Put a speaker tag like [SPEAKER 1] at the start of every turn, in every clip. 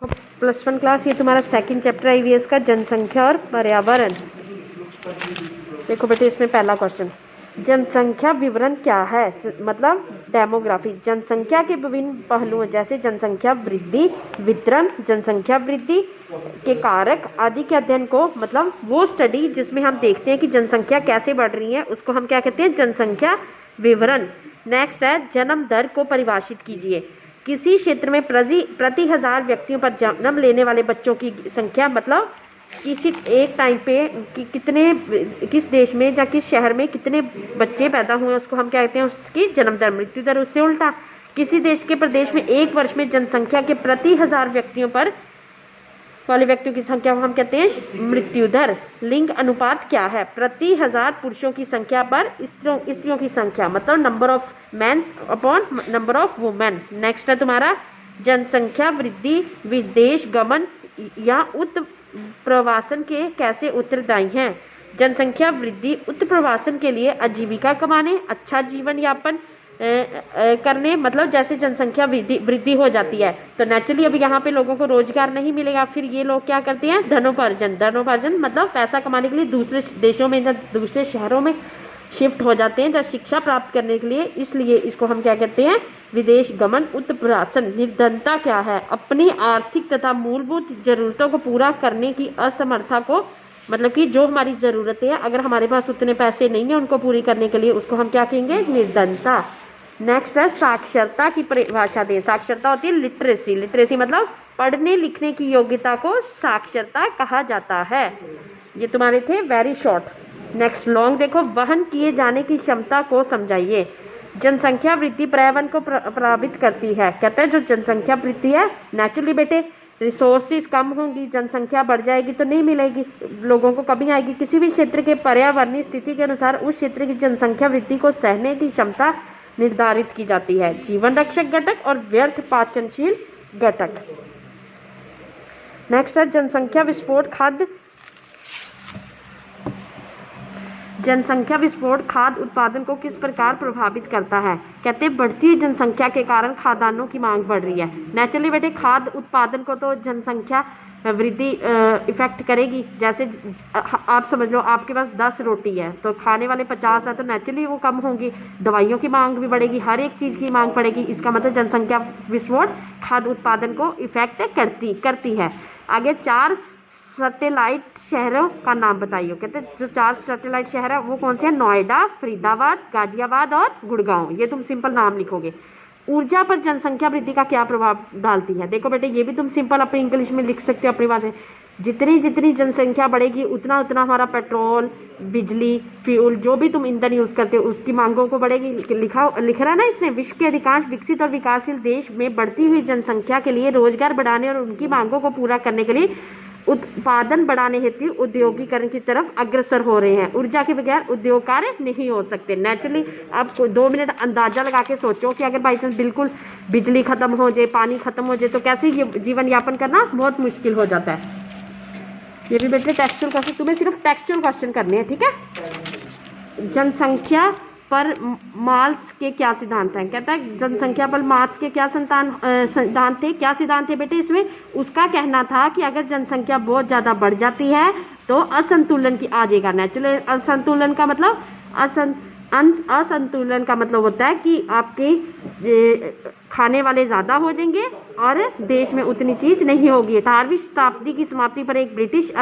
[SPEAKER 1] +1 class, ये तुम्हारा second chapter है ईवीएस का, जनसंख्या और पर्यावरण। देखो बेटे इसमें पहला क्वेश्चन, जनसंख्या विवरण क्या है, मतलब डेमोग्राफी। जनसंख्या के विभिन्न पहलुओं जैसे जनसंख्या वृद्धि, वितरण, जनसंख्या वृद्धि के कारक आदि के अध्ययन को, मतलब वो स्टडी जिसमें हम देखते हैं कि जनसंख्या कैसे बढ़ रही है, उसको हम क्या कहते हैं, जनसंख्या विवरण। नेक्स्ट है जन्म दर को परिभाषित कीजिए। किसी क्षेत्र में प्रति 1000 व्यक्तियों पर जन्म लेने वाले बच्चों की संख्या, मतलब किसी एक टाइम पे किस देश में या किस शहर में कितने बच्चे पैदा हुए, उसको हम क्या कहते हैं, उसकी जन्म दर। मृत्यु दर उससे उल्टा, किसी देश के प्रदेश में एक वर्ष में जनसंख्या के प्रति 1000 व्यक्तियों पर वाले व्यक्तियों की संख्या को हम कहते हैं मृत्यु दर। लिंग अनुपात क्या है, प्रति 1000 पुरुषों की संख्या पर स्त्रियों की संख्या, मतलब number of mens upon number of women. Next है तुम्हारा जनसंख्या वृद्धि विदेश गमन या उत्प्रवासन के कैसे उत्तरदायी हैं। जनसंख्या वृद्धि उत्प्रवासन के लिए आजीविका कमाने, अच्छा जीवन यापन करने, मतलब जैसे जनसंख्या वृद्धि हो जाती है तो नेचुरली अभी यहाँ पे लोगों को रोजगार नहीं मिलेगा, फिर ये लोग क्या करते हैं, धनोपार्जन मतलब पैसा कमाने के लिए दूसरे देशों में या दूसरे शहरों में शिफ्ट हो जाते हैं या शिक्षा प्राप्त करने के लिए, इसलिए इसको हम क्या कहते हैं, विदेश गमन। उत्प्रासन निर्धनता क्या है, अपनी आर्थिक तथा मूलभूत जरूरतों को पूरा करने की असमर्थता को, मतलब कि जो हमारी ज़रूरतें हैं अगर हमारे पास उतने पैसे नहीं हैं उनको पूरी करने के लिए, उसको हम क्या कहेंगे, निर्धनता। नेक्स्ट है साक्षरता की परिभाषा दें। साक्षरता होती है लिटरेसी, लिटरेसी मतलब पढ़ने लिखने की योग्यता को साक्षरता कहा जाता है। ये तुम्हारे थे वेरी शॉर्ट। नेक्स्ट लॉन्ग देखो, वहन किए जाने की क्षमता को समझाइए। जनसंख्या वृद्धि पर्यावरण को प्रभावित करती है। कहते हैं जो जनसंख्या वृद्धि है, नेचुरली बेटे रिसोर्सेज कम होंगी, जनसंख्या बढ़ जाएगी तो नहीं मिलेगी, लोगों को कमी आएगी। किसी भी क्षेत्र के पर्यावरणीय स्थिति के अनुसार उस क्षेत्र की जनसंख्या वृद्धि को सहने की क्षमता निर्धारित की जाती है। जीवन रक्षक घटक और व्यर्थ पाचनशील घटक। नेक्स्ट है जनसंख्या विस्फोट खाद्य। जनसंख्या विस्फोट खाद्य उत्पादन को किस प्रकार प्रभावित करता है। कहते हैं बढ़ती हुई जनसंख्या के कारण खाद्यान्नों की मांग बढ़ रही है। नेचुरली बेटे खाद्य उत्पादन को तो जनसंख्या वृद्धि इफेक्ट करेगी। जैसे आप समझ लो आपके पास 10 रोटी है तो खाने वाले 50 है तो नेचुरली वो कम होंगी, दवाइयों की मांग भी बढ़ेगी, हर एक चीज़ की मांग बढ़ेगी। इसका मतलब जनसंख्या विस्फोट खाद्य उत्पादन को इफेक्ट करती है। आगे 4 सैटेलाइट शहरों का नाम बताइए। कहते हैं जो 4 सैटेलाइट शहर है वो कौन से हैं, नोएडा, फरीदाबाद, गाजियाबाद और गुड़गांव। ये तुम सिंपल नाम लिखोगे। ऊर्जा पर जनसंख्या वृद्धि का क्या प्रभाव डालती है। देखो बेटे ये भी तुम सिंपल अपनी इंग्लिश में लिख सकते हो अपनी भाषा में। जितनी जनसंख्या बढ़ेगी उतना हमारा पेट्रोल, बिजली, फ्यूल जो भी तुम ईंधन यूज़ करते हो उसकी मांगों को बढ़ेगी। लिख रहा है ना इसने, विश्व के अधिकांश विकसित और विकासशील देश में बढ़ती हुई जनसंख्या के लिए रोजगार बढ़ाने और उनकी मांगों को पूरा करने के लिए उत्पादन बढ़ाने हेतु औद्योगिकरण की तरफ अग्रसर हो रहे हैं। ऊर्जा के बगैर उद्योग कार्य नहीं हो सकते। नेचुरली आप 2 मिनट अंदाजा लगा के सोचो कि अगर बाई चांस बिल्कुल बिजली खत्म हो जाए, पानी खत्म हो जाए तो कैसे ये जीवन यापन करना बहुत मुश्किल हो जाता है। ये भी बेटे टेक्सचुअल क्वेश्चन, तुम्हें सिर्फ टेक्सचुअल क्वेश्चन करने हैं, ठीक है। जनसंख्या पर मार्क्स के क्या सिद्धांत हैं। कहता है जनसंख्या पर मार्क्स के क्या सिद्धांत थे। क्या सिद्धांत थे बेटे इसमें, उसका कहना था कि अगर जनसंख्या बहुत ज़्यादा बढ़ जाती है तो असंतुलन की आ जाएगा। नेचुरल असंतुलन का मतलब असंतुलन का मतलब होता है कि आपके खाने वाले ज़्यादा हो जाएंगे और देश में उतनी चीज़ नहीं होगी। 18वीं शताब्दी की समाप्ति पर एक ब्रिटिश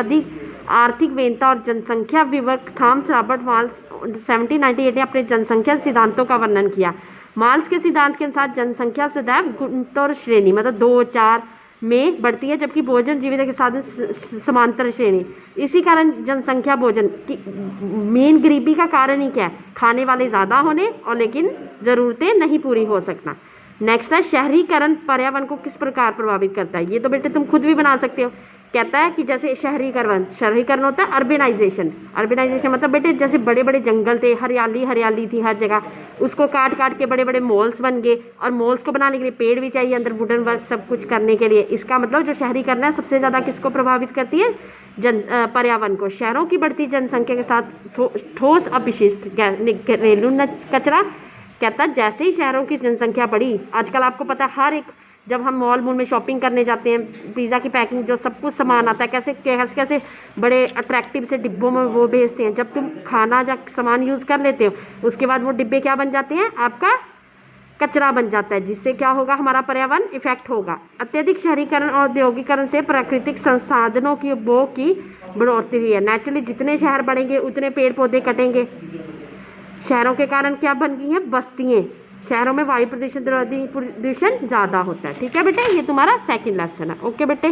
[SPEAKER 1] आर्थिक वेंता और जनसंख्या विवर्क थॉमस रॉबर्ट माल्स 1798 ने अपने जनसंख्या सिद्धांतों का वर्णन किया। माल्स के सिद्धांत के अनुसार जनसंख्या सदैव गुणोत्तर श्रेणी मतलब 2-4 में बढ़ती है, जबकि भोजन जीविका के साधन समांतर श्रेणी। इसी कारण जनसंख्या भोजन की मेन गरीबी का कारण ही क्या है, खाने वाले ज़्यादा होने और लेकिन ज़रूरतें नहीं पूरी हो सकना। नेक्स्ट है शहरीकरण पर्यावरण को किस प्रकार प्रभावित करता है। ये तो बेटे तुम खुद भी बना सकते हो। कहता है कि जैसे शहरीकरण होता है अर्बेनाइजेशन मतलब बेटे जैसे बड़े बड़े जंगल थे, हरियाली थी हर जगह, उसको काट के बड़े बड़े मॉल्स बन गए और मॉल्स को बनाने के लिए पेड़ भी चाहिए अंदर, वुडन वर्क सब कुछ करने के लिए। इसका मतलब जो शहरीकरण है सबसे ज़्यादा किसको प्रभावित करती है, पर्यावरण को। शहरों की बढ़ती जनसंख्या के साथ ठोस अपशिष्ट घरेलू कचरा। कहता है जैसे ही शहरों की जनसंख्या बढ़ी, आजकल आपको पता है हर एक जब हम मॉल में शॉपिंग करने जाते हैं, पिज़्ज़ा की पैकिंग जो सब कुछ सामान आता है, कैसे कैसे कैसे बड़े अट्रैक्टिव से डिब्बों में वो भेजते हैं। जब तुम खाना जब सामान यूज़ कर लेते हो, उसके बाद वो डिब्बे क्या बन जाते हैं, आपका कचरा बन जाता है, जिससे क्या होगा, हमारा पर्यावरण इफेक्ट होगा। अत्यधिक शहरीकरण और औद्योगिकरण से प्राकृतिक संसाधनों की उपभोग की बढ़ोतरी है। नेचुरली जितने शहर बढ़ेंगे उतने पेड़ पौधे कटेंगे। शहरों के कारण क्या बन गई हैं, बस्तियाँ। शहरों में वायु प्रदूषण ज़्यादा होता है। ठीक है बेटे, ये तुम्हारा सेकंड लेसन है। ओके बेटे।